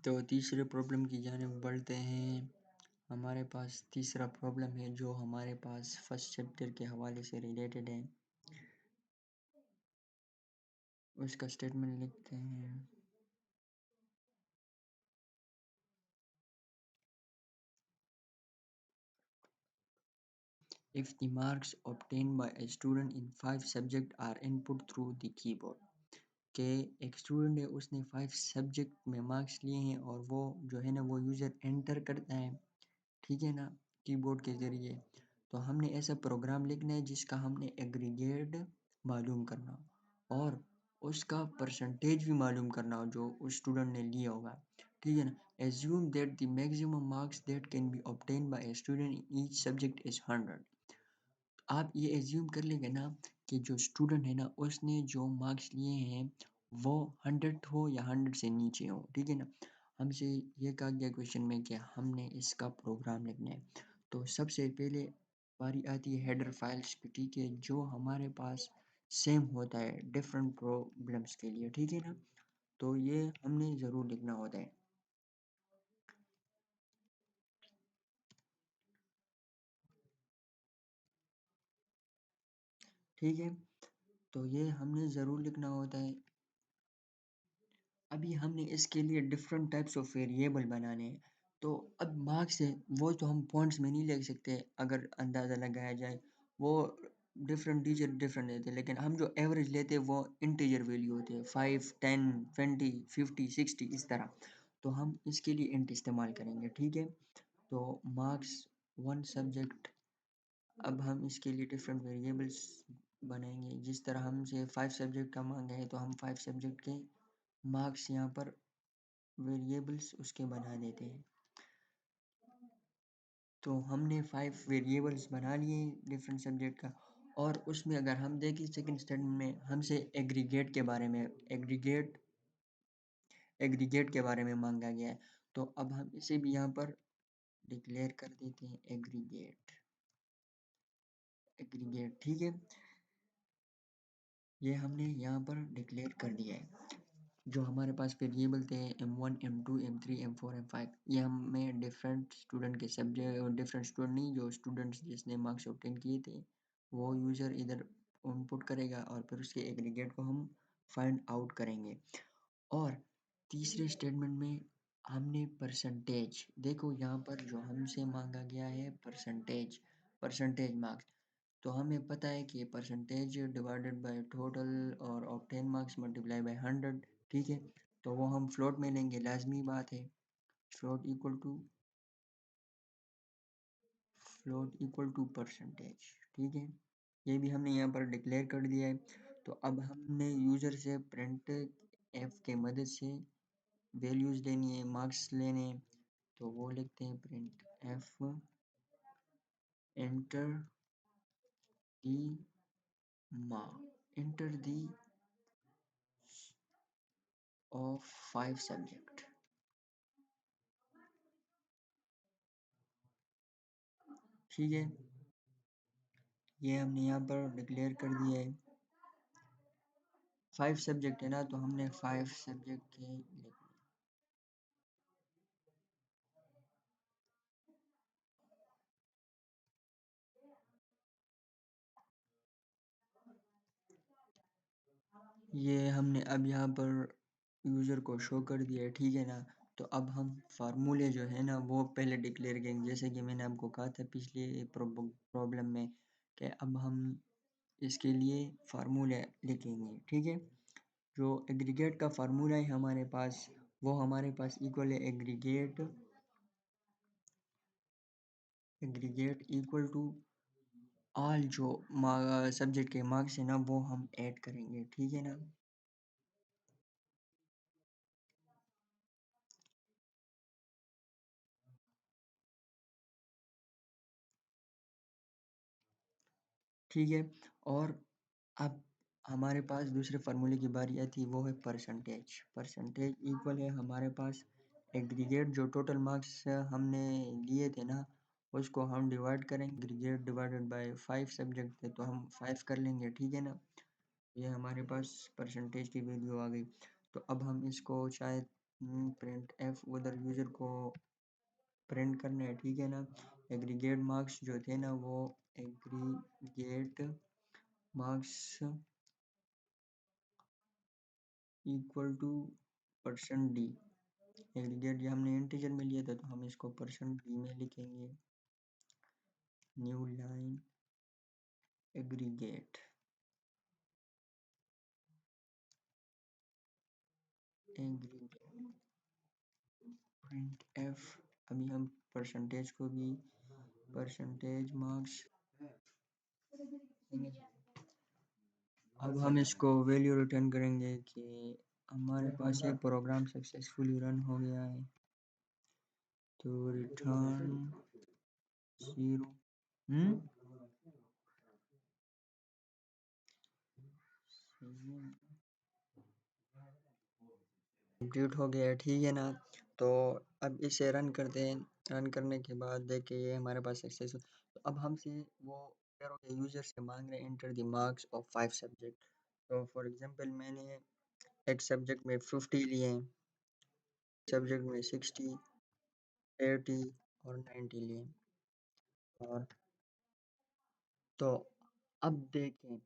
तो तीसरे प्रॉब्लम की जानिब बढ़ते हैं। हमारे पास तीसरा प्रॉब्लम है जो हमारे पास फर्स्ट चैप्टर के हवाले से रिलेटेड है। उसका स्टेटमेंट लिखते हैं। If the marks obtained by a student in 5 subjects are input through the keyboard, के एक स्टूडेंट है, उसने 5 सब्जेक्ट में मार्क्स लिए हैं और वो जो है ना वो यूज़र एंटर करता है, ठीक है ना, कीबोर्ड के ज़रिए। तो हमने ऐसा प्रोग्राम लिखना है जिसका हमने एग्रीगेट मालूम करना हो और उसका परसेंटेज भी मालूम करना हो जो उस स्टूडेंट ने लिया होगा, ठीक है ना। Assume that the maximum marks that can be obtain bye a student in each subject is 100। आप ये एज्यूम कर लेंगे ना कि जो स्टूडेंट है ना उसने जो मार्क्स लिए हैं वो 100 हो या 100 से नीचे हो, ठीक है ना। हमसे ये कहा गया क्वेश्चन में कि हमने इसका प्रोग्राम लिखना है। तो सबसे पहले बारी आती है हेडर फाइल्स की, ठीक है, जो हमारे पास सेम होता है डिफरेंट प्रॉब्लम्स के लिए, ठीक है ना। तो ये हमने ज़रूर लिखना होता है, ठीक है। तो ये हमने ज़रूर लिखना होता है। अभी हमने इसके लिए डिफरेंट टाइप्स ऑफ वेरिएबल बनाने हैं। तो अब मार्क्स है वो तो हम पॉइंट्स में नहीं लिख सकते, अगर अंदाज़ा लगाया जाए वो डिफरेंट टीचर डिफरेंट देते हैं, लेकिन हम जो एवरेज लेते हैं वो इंटीजर वैल्यू होती है 5 10 20 50 60 इस तरह। तो हम इसके लिए इंट इस्तेमाल करेंगे, ठीक है। तो मार्क्स वन सब्जेक्ट, अब हम इसके लिए डिफरेंट वेरिएबल्स बनाएंगे। जिस तरह हमसे 5 सब्जेक्ट का मांगा है तो हम 5 सब्जेक्ट के मार्क्स यहाँ पर वेरिएबल्स उसके बना देते हैं। तो हमने 5 वेरिएबल्स बना लिए डिफरेंट सब्जेक्ट का, और उसमें अगर हम देखें सेकंड स्टेटमेंट में हमसे एग्रीगेट के बारे में मांगा गया है। तो अब हम इसे भी यहाँ पर डिक्लेयर कर देते हैं एग्रीगेट, ठीक है। ये हमने यहाँ पर डिक्लेयर कर दिया है। जो हमारे पास वेरिएबल थे M1 M2 M3 M4 M5, ये हमें डिफरेंट स्टूडेंट के सब्जेक्ट, डिफरेंट स्टूडेंट नहीं, जो स्टूडेंट्स जिसने मार्क्स ऑब्टेन किए थे वो यूज़र इधर इनपुट करेगा और फिर उसके एग्रीगेट को हम फाइंड आउट करेंगे। और तीसरे स्टेटमेंट में हमने परसेंटेज, देखो यहाँ पर जो हमसे मांगा गया है परसेंटेज मार्क्स, तो हमें पता है कि परसेंटेज डिवाइडेड बाय टोटल और ऑब्टेन मार्क्स मल्टीप्लाई बाय 100, ठीक है। तो वो हम फ्लोट में लेंगे, लाजमी बात है। फ्लोट इक्वल टू परसेंटेज, ठीक है। ये भी हमने यहाँ पर डिक्लेयर कर दिया है। तो अब हमने यूज़र से प्रिंट एफ के मदद से वैल्यूज़ लेनी है, मार्क्स लेने हैं। तो वो लिखते हैं print F enter the enter the of 5 subject, ठीक है। ये हमने यहाँ पर डिक्लेयर कर दिया है। 5 सब्जेक्ट है ना, तो हमने 5 सब्जेक्ट के लिख, ये हमने अब यहाँ पर यूज़र को शो कर दिया है, ठीक है ना। तो अब हम फार्मूले जो है ना वो पहले डिक्लेयर करेंगे, जैसे कि मैंने आपको कहा था पिछले प्रॉब्लम में कि अब हम इसके लिए फार्मूले लिखेंगे, ठीक है। जो एग्रीगेट का फार्मूला है हमारे पास, वो हमारे पास इक्वल है एग्रीगेट इक्वल टू ऑल जो सब्जेक्ट के मार्क्स है ना वो हम ऐड करेंगे, ठीक है ना। ठीक है। और अब हमारे पास दूसरे फार्मूले की बारी आती है, वो है परसेंटेज इक्वल है हमारे पास एग्रीगेट जो टोटल मार्क्स हमने लिए थे ना उसको हम डिवाइड करेंगे, एग्रीगेट डिवाइडेड बाय 5 सब्जेक्ट थे तो हम 5 कर लेंगे, ठीक है ना। ये हमारे पास परसेंटेज की वैल्यू आ गई। तो अब हम इसको शायद प्रिंट एफ उधर यूज़र को प्रिंट करना है, ठीक है ना। एग्रीगेट मार्क्स जो थे ना वो aggregate marks equal two percent D. Aggregate ये हमने इंटीजर में लिया था तो हम इसको परसेंट डी में लिखेंगे। New line aggregate aggregate print F. अभी हम परसेंटेज को भी परसेंटेज मार्क्स, अब हम इसको वैल्यू रिटर्न करेंगे कि हमारे पास ये प्रोग्राम सक्सेसफुली रन हो गया है, तो रिटर्न 0। कंप्लीट हो गया है, ठीक है ना। तो अब इसे रन करते हैं। रन करने के बाद देखिए ये हमारे पास सक्सेस। तो अब हमसे वो यूजर से मांग रहे हैं enter the marks of 5 subject. तो फॉर एग्जांपल मैंने एक सब्जेक्ट में 50 लिए हैं, सब्जेक्ट में 60, 80 और 90 लिए। और तो अब देखें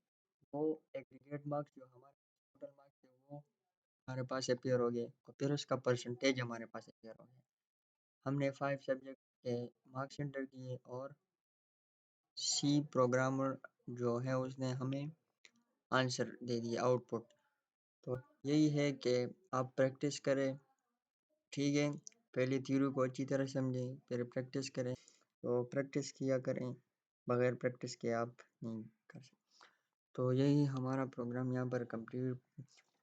वो एग्रीगेट मार्क्स जो हमारे टोटल मार्क्स थे वो हमारे पास अपेयर हो गए और फिर उसका परसेंटेज हमारे पास अपेयर हो गया। हमने 5 सब्जेक्ट के मार्क्स एंटर किए और सी प्रोग्रामर जो है उसने हमें आंसर दे दिया, आउटपुट। तो यही है कि आप प्रैक्टिस करें, ठीक है। पहले थ्योरी को अच्छी तरह समझें फिर प्रैक्टिस करें। तो प्रैक्टिस किया करें, बगैर प्रैक्टिस के आप नहीं कर सकते। तो यही हमारा प्रोग्राम यहाँ पर कंप्लीट,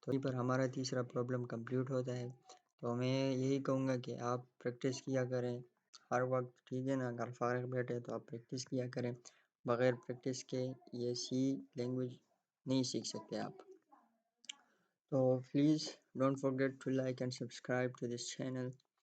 तो यहीं पर हमारा तीसरा प्रॉब्लम कंप्लीट होता है। तो मैं यही कहूँगा कि आप प्रैक्टिस किया करें हर वक्त, ठीक है ना। अगर फारग बैठे तो आप प्रैक्टिस किया करें, बगैर प्रैक्टिस के ये सी लैंग्वेज नहीं सीख सकते आप। So please don't forget to like and subscribe to this channel.